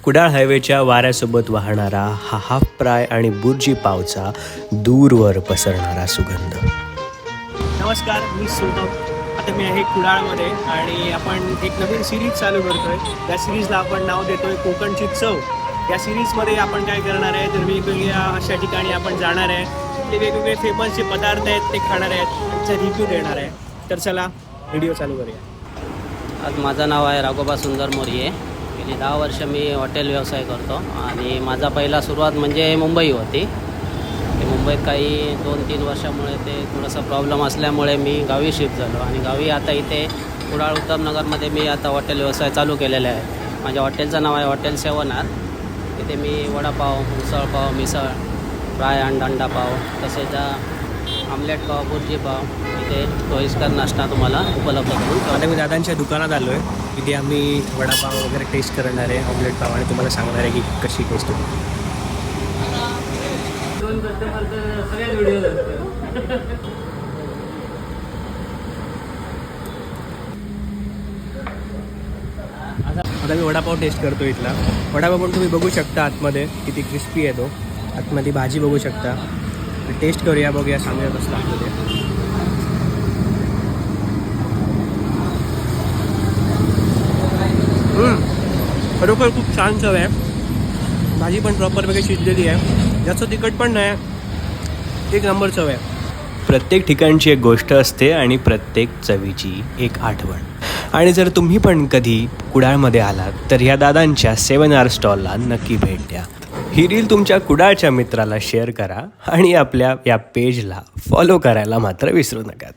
कुडाळ हायवेच्या वाऱ्यासोबत वाहणारा हा half fry आणि बुर्जी पावचा दूरवर पसरणारा सुगंध. नमस्कार, मी सोनम. आता मी आहे कुडाळमध्ये आणि आपण एक नवीन सिरीज चालू करतोय. त्या सिरीजला आपण नाव देतोय कोकणची चव. या सिरीजमध्ये आपण काय करणार आहे तर वेगवेगळ्या अशा ठिकाणी आपण जाणार आहे, ते वेगवेगळे फेमस जे पदार्थ आहेत ते खाणार आहेत, त्यांचा रिव्ह्यू देणार आहे. तर चला व्हिडिओ चालू करूया. आज माझं नाव आहे राघोबा सुंदर मोरिये. गेली 10 वर्ष मी हॉटेल व्यवसाय करतो आणि माझा पहिला सुरुवात म्हणजे मुंबई होती. मुंबईत काही 2-3 वर्षामुळे ते थोडासा प्रॉब्लेम असल्यामुळे मी गावी शिफ्ट झालो आणि गावी आता इथे कुडाळ उत्तमनगरमध्ये मी आता हॉटेल व्यवसाय चालू केलेला आहे. माझ्या हॉटेलचं नाव आहे हॉटेल 7 आर. इथे मी वडापाव, उसळपाव, मिसळ, फ्राय आणि अंडापाव, तसेच आमलेट पाव, बुर्जी पाव, इथे सोयीस्कर नाश्ता तुम्हाला उपलब्ध करून. आता मी दादांच्या दुकानात आलो आहे. इथे आम्ही वडापाव वगैरे टेस्ट करणार आहे, ऑमलेट पाव, आणि तुम्हाला सांगणार आहे की कशी टेस्ट होती. आता मी वडापाव टेस्ट करतो इथला. वडापाव पण तुम्ही बघू शकता आतमध्ये किती क्रिस्पी आहे तो. आतमध्ये भाजी बघू शकता. टेस्ट करूया, बघूया, सांगूया कसं लागतं ते. खरोखर खूप छान चव आहे. भाजी पण प्रॉपरपैकी शिजलेली आहे, जास्त तिखट पण नाही, एक नंबर चव आहे. प्रत्येक ठिकाणची एक गोष्ट असते आणि प्रत्येक चवीची एक आठवण. आणि जर तुम्ही पण कधी कुडाळमध्ये आलात तर या दादांच्या 7 आर स्टॉलला नक्की भेट द्या. ही रील तुमच्या कुडाळच्या मित्राला शेअर करा आणि आपल्या या पेजला फॉलो करायला मात्र विसरू नका.